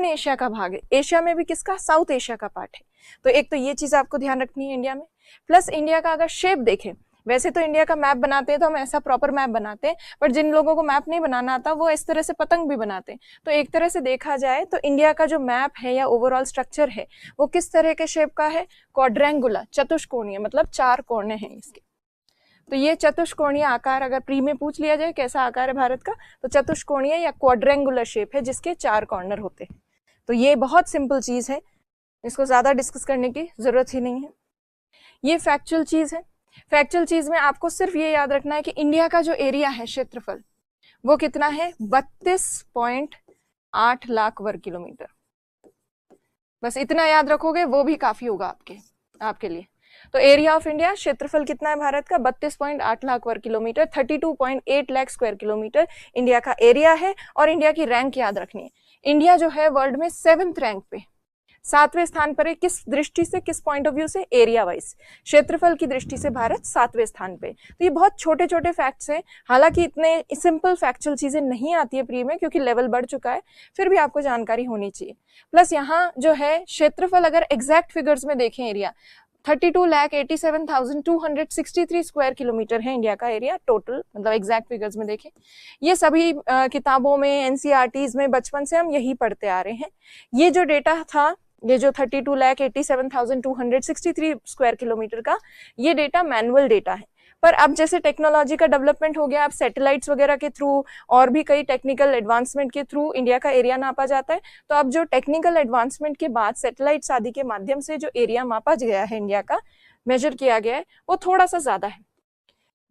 Asia का भाग है, एशिया में भी किसका, साउथ एशिया का पार्ट है। तो एक तो ये चीज आपको ध्यान रखनी है इंडिया में। प्लस इंडिया का अगर शेप देखें, वैसे तो इंडिया का मैप बनाते हैं तो हम ऐसा प्रॉपर मैप बनाते हैं, पर जिन लोगों को मैप नहीं बनाना आता वो इस तरह से पतंग भी बनाते हैं। तो एक तरह से देखा जाए तो इंडिया का जो मैप है या ओवरऑल स्ट्रक्चर है वो किस तरह के शेप का है, क्वाड्रेंगुलर, चतुष्कोणीय, मतलब 4 कोने हैं इसके। तो ये चतुष्कोणीय आकार अगर प्री में पूछ लिया जाए कैसा आकार है भारत का, तो चतुष्कोणीय या क्वाड्रेंगुलर शेप है जिसके 4 कॉर्नर होते हैं। तो ये बहुत सिंपल चीज है, इसको ज्यादा डिस्कस करने की जरूरत ही नहीं है। ये फैक्चुअल चीज है। फैक्चुअल चीज में आपको सिर्फ ये याद रखना है कि इंडिया का जो एरिया है, क्षेत्रफल, वो कितना है, 32.8 लाख वर्ग किलोमीटर। बस इतना याद रखोगे वो भी काफी होगा आपके लिए। तो एरिया ऑफ इंडिया, क्षेत्रफल कितना है भारत का, 32.8 लाख वर्ग kilometre, 32.8 lakh square kilometre India का एरिया है। और इंडिया की रैंक याद रखनी है, इंडिया जो है वर्ल्ड में 7th रैंक पे, 7वें स्थान पर है। किस दृष्टि से, किस पॉइंट ऑफ व्यू से, एरिया वाइज, क्षेत्रफल की दृष्टि से भारत 7वें स्थान पे। तो ये बहुत छोटे छोटे फैक्ट्स हैं, हालांकि इतने सिंपल फैक्चुअल चीजें नहीं आती है प्री में क्योंकि लेवल बढ़ चुका है, फिर भी आपको जानकारी होनी चाहिए। प्लस यहाँ जो है क्षेत्रफल अगर एग्जैक्ट फिगर्स में देखें, एरिया 32,87,263 स्क्वायर किलोमीटर है इंडिया का एरिया टोटल, मतलब एग्जैक्ट फिगर्स में देखें। ये सभी किताबों में, एनसीईआरटीज में बचपन से हम यही पढ़ते आ रहे हैं। ये जो डेटा था, ये जो 32,87,263 स्क्वायर किलोमीटर का, ये डेटा मैनुअल डेटा है। पर अब जैसे टेक्नोलॉजी का डेवलपमेंट हो गया, अब सैटेलाइट्स वगैरह के थ्रू और भी कई टेक्निकल एडवांसमेंट के थ्रू इंडिया का एरिया नापा जाता है। तो अब जो टेक्निकल एडवांसमेंट के बाद सैटेलाइट्स आदि के माध्यम से जो एरिया मापा गया है, इंडिया का मेजर किया गया है, वो थोड़ा सा ज्यादा है,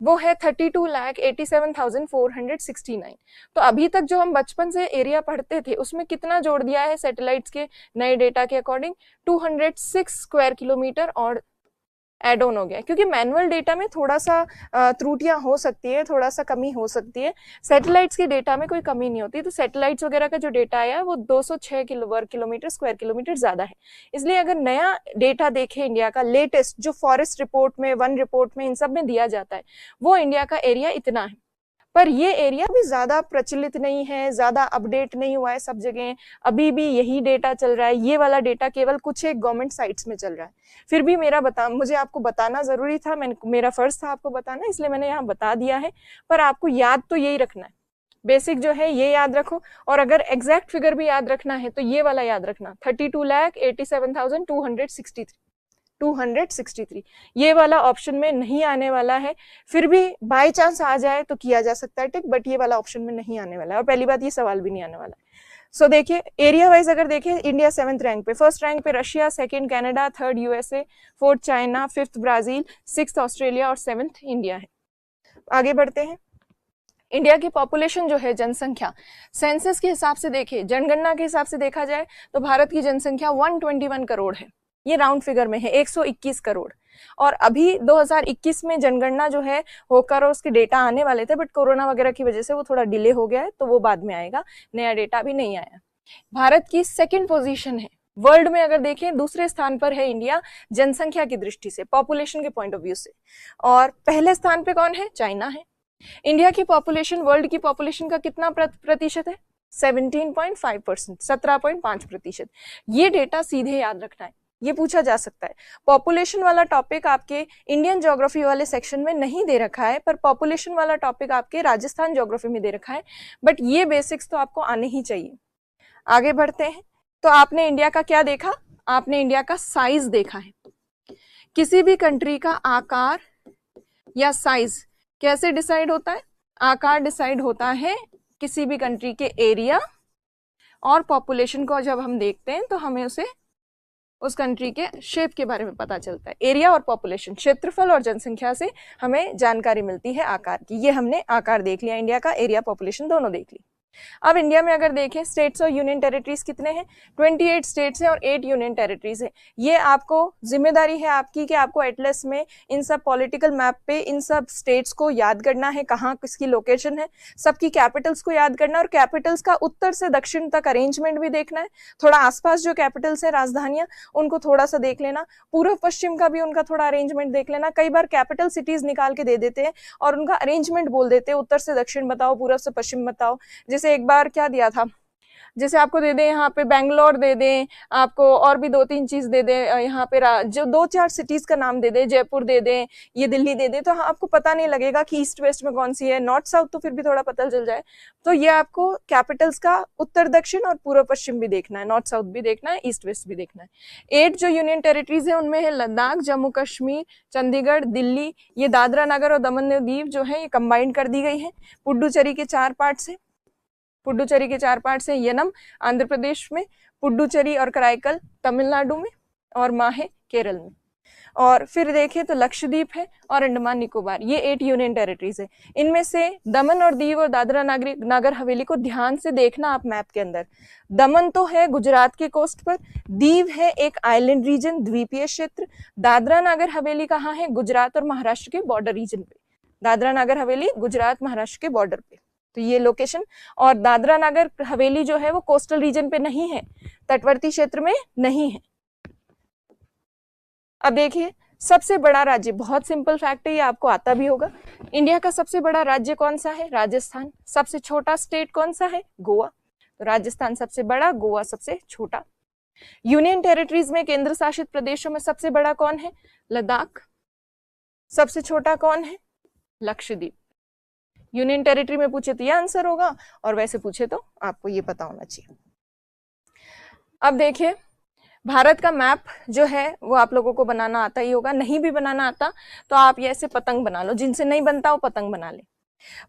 वो है 32,87,469। तो अभी तक जो हम बचपन से एरिया पढ़ते थे उसमें कितना जोड़ दिया है सैटेलाइट्स के नए डेटा के अकॉर्डिंग, 206 स्क्वायर किलोमीटर और एड ऑन हो गया, क्योंकि मैनुअल डेटा में थोड़ा सा त्रुटियां हो सकती है, थोड़ा सा कमी हो सकती है। सैटेलाइट्स के डेटा में कोई कमी नहीं होती। तो सैटेलाइट्स वगैरह का जो डेटा आया है वो 206 वर्ग किलोमीटर स्क्वायर किलोमीटर ज्यादा है। इसलिए अगर नया डेटा देखें इंडिया का लेटेस्ट, जो फॉरेस्ट रिपोर्ट में, वन रिपोर्ट में, इन सब में दिया जाता है, वो इंडिया का एरिया इतना है। पर ये एरिया भी ज्यादा प्रचलित नहीं है, ज्यादा अपडेट नहीं हुआ है सब जगह, अभी भी यही डेटा चल रहा है। ये वाला डेटा केवल कुछ एक गवर्नमेंट साइट्स में चल रहा है। फिर भी मुझे आपको बताना जरूरी था, मेरा फर्ज था आपको बताना, इसलिए मैंने यहाँ बता दिया है। पर आपको याद तो यही रखना है, बेसिक जो है ये याद रखो। और अगर एग्जैक्ट फिगर भी याद रखना है तो ये वाला याद रखना, 32,87,263, ये वाला ऑप्शन में नहीं आने वाला है। फिर भी बाय चांस आ जाए तो किया जा सकता है टिक, बट ये वाला ऑप्शन में नहीं आने वाला है। और पहली बात, ये सवाल भी नहीं आने वाला है। सो देखिए एरिया वाइज अगर देखें, इंडिया 7th रैंक पे, 1st रैंक पे Russia, 2nd Canada, 3rd USA, 4th China, 5th Brazil, 6th Australia और 7th इंडिया है। आगे बढ़ते हैं। इंडिया की पॉपुलेशन जो है, जनसंख्या, सेंसस के हिसाब से देखें, जनगणना के हिसाब से देखा जाए तो भारत की जनसंख्या 121 करोड़ है। ये राउंड फिगर में है, 121 करोड़। और अभी 2021 में जनगणना जो है होकर उसके डेटा आने वाले थे, बट कोरोना वगैरह की वजह से वो थोड़ा डिले हो गया है, तो वो बाद में आएगा, नया डेटा अभी नहीं आया। भारत की 2nd पोजीशन है वर्ल्ड में, अगर देखें दूसरे स्थान पर है इंडिया जनसंख्या की दृष्टि से, पॉपुलेशन के पॉइंट ऑफ व्यू से। और पहले स्थान पे कौन है, चाइना है। इंडिया की पॉपुलेशन वर्ल्ड की पॉपुलेशन का कितना प्रतिशत है, 17.5%, 17.5%। ये डेटा सीधे याद रखना है, ये पूछा जा सकता है। पॉपुलेशन वाला टॉपिक आपके इंडियन ज्योग्राफी वाले सेक्शन में नहीं दे रखा है, पर पॉपुलेशन वाला टॉपिक आपके राजस्थान ज्योग्राफी में दे रखा है, बट ये बेसिक्स तो आपको आने ही चाहिए। आगे बढ़ते हैं। तो आपने इंडिया का क्या देखा, आपने इंडिया का साइज देखा है। किसी भी कंट्री का आकार या साइज कैसे डिसाइड होता है, आकार डिसाइड होता है किसी भी कंट्री के एरिया और पॉपुलेशन को जब हम देखते हैं तो हमें उस कंट्री के शेप के बारे में पता चलता है। एरिया और पॉपुलेशन, क्षेत्रफल और जनसंख्या से हमें जानकारी मिलती है आकार की। ये हमने आकार देख लिया इंडिया का, एरिया पॉपुलेशन दोनों देख ली। अब इंडिया में अगर देखें स्टेट्स और यूनियन टेरिटरीज कितने हैं, 28 स्टेट्स हैं और 8 यूनियन टेरिटरीज हैं। ये आपको जिम्मेदारी है आपकी कि आपको एटलस में इन सब पॉलिटिकल मैप पे इन सब स्टेट्स को याद करना है, कहाँ किसकी लोकेशन है, सबकी कैपिटल्स को याद करना, और कैपिटल्स का उत्तर से दक्षिण तक अरेंजमेंट भी देखना है। थोड़ा आसपास जो कैपिटल्स है, राजधानियां, उनको थोड़ा सा देख लेना, पूर्व पश्चिम का भी उनका थोड़ा अरेंजमेंट देख लेना। कई बार कैपिटल सिटीज निकाल के दे देते हैं और उनका अरेंजमेंट बोल देते हैं, उत्तर से दक्षिण बताओ, पूर्व से पश्चिम बताओ। जैसे एक बार क्या दिया था, जैसे आपको दे दें यहाँ पे बेंगलोर दे दें, आपको और भी 2-3 चीज दे दें, यहाँ पे जो 2-4 सिटीज का नाम दे दें, जयपुर दे दें, ये दिल्ली दे दें, तो आपको पता नहीं लगेगा कि ईस्ट वेस्ट में कौन सी है, नॉर्थ साउथ तो फिर भी थोड़ा पता चल जाए। तो ये आपको कैपिटल्स का उत्तर दक्षिण और पूर्व पश्चिम भी देखना है, नॉर्थ साउथ भी देखना है, ईस्ट वेस्ट भी देखना है। 8 जो यूनियन टेरिटरीज है उनमें है लद्दाख, जम्मू कश्मीर, चंडीगढ़, दिल्ली, ये दादरा नगर और दमन दीव जो है ये कंबाइंड कर दी गई है। पुडुचेरी के 4 पार्ट से, पुडुचेरी के 4 पार्ट से, यनम आंध्र प्रदेश में, पुडुचेरी और कराईकल तमिलनाडु में, और माहे केरल में। और फिर देखें तो लक्षद्वीप है और अंडमान निकोबार, ये 8 यूनियन टेरिटरीज है। इनमें से दमन और दीव और दादरा नगर हवेली को ध्यान से देखना आप मैप के अंदर। दमन तो है गुजरात के कोस्ट पर, दीव है एक आइलैंड रीजन, द्वीपीय क्षेत्र, दादरा नगर हवेली कहाँ है, गुजरात और महाराष्ट्र के बॉर्डर रीजन पे, दादरा नगर हवेली गुजरात महाराष्ट्र के बॉर्डर पे, तो ये लोकेशन। और दादरा नगर हवेली जो है वो कोस्टल रीजन पे नहीं है, तटवर्ती क्षेत्र में नहीं है। अब देखिए सबसे बड़ा राज्य, बहुत सिंपल फैक्ट है, ये आपको आता भी होगा। इंडिया का सबसे बड़ा राज्य कौन सा है, राजस्थान। सबसे छोटा स्टेट कौन सा है, गोवा। तो राजस्थान सबसे बड़ा, गोवा सबसे छोटा। यूनियन टेरिटरीज में, केंद्र शासित प्रदेशों में सबसे बड़ा कौन है, लद्दाख। सबसे छोटा कौन है, लक्षद्वीप। यूनियन टेरिटरी में पूछे तो यह आंसर होगा, और वैसे पूछे तो आपको ये पता होना चाहिए। अब देखिए भारत का मैप जो है वो आप लोगों को बनाना आता ही होगा, नहीं भी बनाना आता तो आप ये ऐसे पतंग बना लो, जिनसे नहीं बनता वो पतंग बना ले।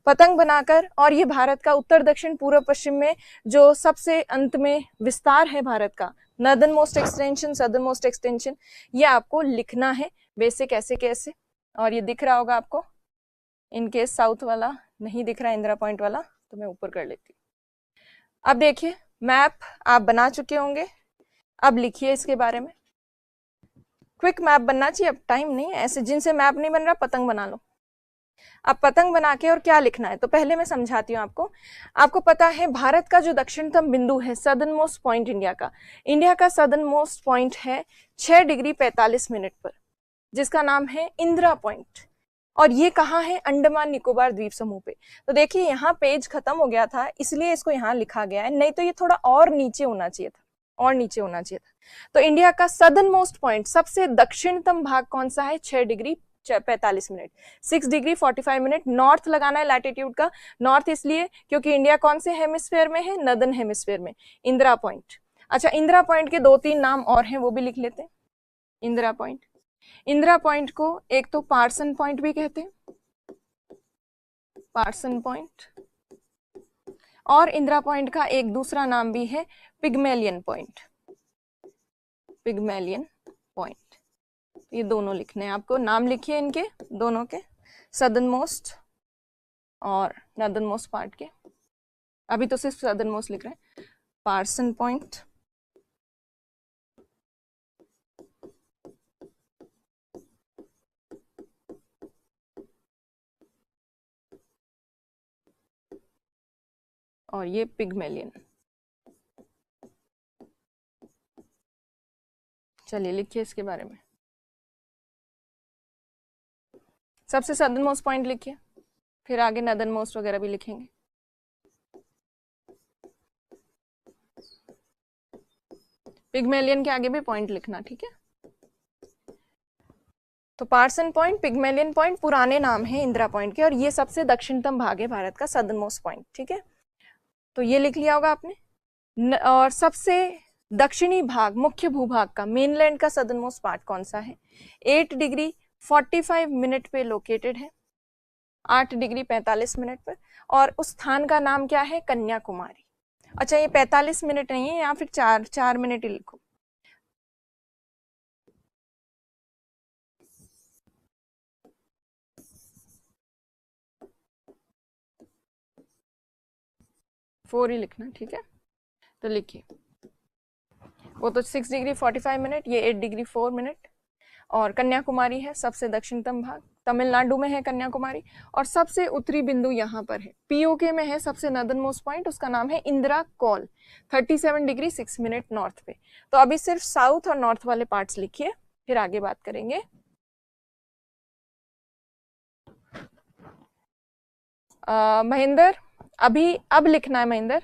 पतंग बनाकर, और ये भारत का उत्तर दक्षिण पूर्व पश्चिम में जो सबसे अंत में विस्तार है भारत का, northern most extension, southern most extension, ये आपको लिखना है वैसे कैसे कैसे। और ये दिख रहा होगा आपको, इनकेस साउथ वाला नहीं दिख रहा इंदिरा पॉइंट वाला तो मैं ऊपर कर लेती हूँ। अब देखिए मैप आप बना चुके होंगे, अब लिखिए इसके बारे में। क्विक मैप बनना चाहिए, अब टाइम नहीं है, ऐसे जिनसे मैप नहीं बन रहा पतंग बना लो। अब पतंग बना के और क्या लिखना है तो पहले मैं समझाती हूँ आपको। आपको पता है भारत का जो दक्षिणतम बिंदु है, सदर्न मोस्ट पॉइंट इंडिया का सदर्न मोस्ट पॉइंट है 6 डिग्री 45 मिनट पर, जिसका नाम है इंदिरा पॉइंट। और ये कहाँ है, अंडमान निकोबार द्वीप समूह पे। तो देखिए यहाँ पेज खत्म हो गया था इसलिए इसको यहाँ लिखा गया है, नहीं तो ये थोड़ा और नीचे होना चाहिए था, और नीचे होना चाहिए था। तो इंडिया का सदर्न मोस्ट पॉइंट, सबसे दक्षिणतम भाग कौन सा है, 6 degree 45 minute, 6 degree 45 minute. North लगाना है लैटिट्यूड का, नॉर्थ इसलिए क्योंकि इंडिया कौन से हेमिस्फेयर में है, नॉर्दर्न हेमिस्फेयर में। इंदिरा पॉइंट, अच्छा इंदिरा पॉइंट के 2-3 नाम और हैं वो भी लिख लेते हैं। इंदिरा पॉइंट को एक तो पार्सन पॉइंट भी कहते हैं, पार्सन पॉइंट, और इंदिरा पॉइंट का एक दूसरा नाम भी है पिग्मेलियन पॉइंट, पिग्मेलियन पॉइंट। ये दोनों लिखने हैं आपको, नाम लिखिए इनके दोनों के, सदर्न मोस्ट और नॉर्दर्न मोस्ट पार्ट के। अभी तो सिर्फ सदर्न मोस्ट लिख रहे हैं, पार्सन पॉइंट, और ये पिग्मेलियन। चलिए लिखिए इसके बारे में। सबसे सदर्न मोस्ट पॉइंट लिखिए, फिर आगे नॉर्दर्न मोस्ट वगैरह भी लिखेंगे। पिग्मेलियन के आगे भी पॉइंट लिखना, ठीक है। तो पार्सन पॉइंट, पिग्मेलियन पॉइंट पुराने नाम है इंदिरा पॉइंट के, और ये सबसे दक्षिणतम भाग है भारत का, सदर्न मोस्ट पॉइंट, ठीक है। तो ये लिख लिया होगा आपने। और सबसे दक्षिणी भाग, मुख्य भूभाग का, मेनलैंड का सदर्न मोस्ट पार्ट कौन सा है, 8 डिग्री 45 मिनट पे लोकेटेड है, 8 डिग्री 45 मिनट पर, और उस स्थान का नाम क्या है, कन्याकुमारी। अच्छा ये 45 मिनट नहीं है, या फिर 4 मिनट ही लिखो। फोर ही लिखना, ठीक है। तो लिखिए, वो तो 6 डिग्री 45 मिनट, ये 8 डिग्री 4 मिनट, और कन्याकुमारी है सबसे दक्षिणतम भाग, तमिलनाडु में है कन्याकुमारी, और सबसे उत्तरी बिंदु यहाँ पर है, पीओके में है सबसे नॉर्दर्न मोस्ट पॉइंट, उसका नाम है Indira call, 37 degree 6 minute north पे। तो अभी सिर्फ साउथ और नॉर्थ वाले पार्ट्स लिखिए, फिर आगे बात करेंगे। महेंद्र, अब लिखना है महेंद्र,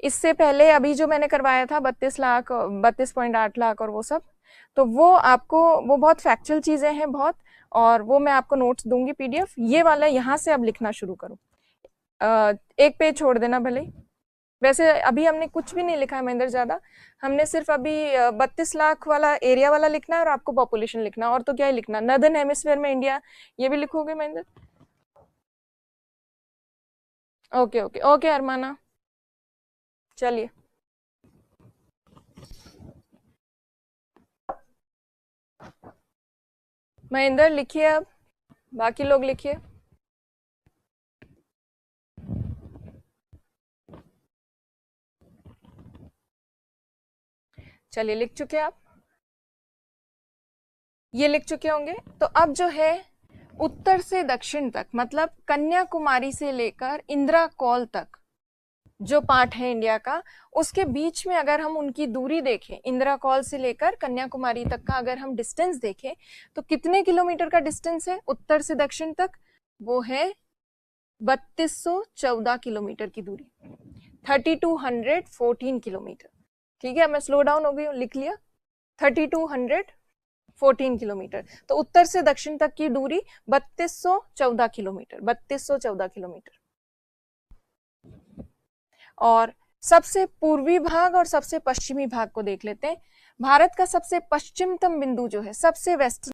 इससे पहले अभी जो मैंने करवाया था 32 लाख 32.8 लाख और वो सब, तो वो आपको वो बहुत फैक्चुअल चीजें हैं बहुत, और वो मैं आपको नोट्स दूंगी पीडीएफ। ये वाला यहाँ से अब लिखना शुरू करो, एक पेज छोड़ देना भले। वैसे अभी हमने कुछ भी नहीं लिखा है महेंद्र ज्यादा, हमने सिर्फ अभी 32 लाख वाला एरिया वाला लिखना है और आपको पॉपुलेशन लिखना, और तो क्या ही लिखना, नॉर्दर्न हेमिस्फीयर में इंडिया, ये भी लिखोगे महेंद्र? ओके ओके ओके अरमाना, चलिए महेंद्र लिखिए, अब बाकी लोग लिखिए। चलिए लिख चुके आप, ये लिख चुके होंगे। तो अब जो है उत्तर से दक्षिण तक, मतलब कन्याकुमारी से लेकर इंदिरा कौल तक जो पार्ट है इंडिया का, उसके बीच में अगर हम उनकी दूरी देखें, इंदिरा कौल से लेकर कन्याकुमारी तक का अगर हम डिस्टेंस देखें, तो कितने किलोमीटर का डिस्टेंस है उत्तर से दक्षिण तक? वो है 3214 किलोमीटर की दूरी, 3214 किलोमीटर। ठीक है, मैं स्लो डाउन हो गई हूँ, लिख लिया 3214 किलोमीटर। तो उत्तर से दक्षिण तक की दूरी 3214 किलोमीटर, 3214 किलोमीटर। और सबसे पूर्वी भाग और सबसे पश्चिमी भाग को देख लेते हैं। भारत का सबसे पश्चिमतम बिंदु जो है, सबसे वेस्ट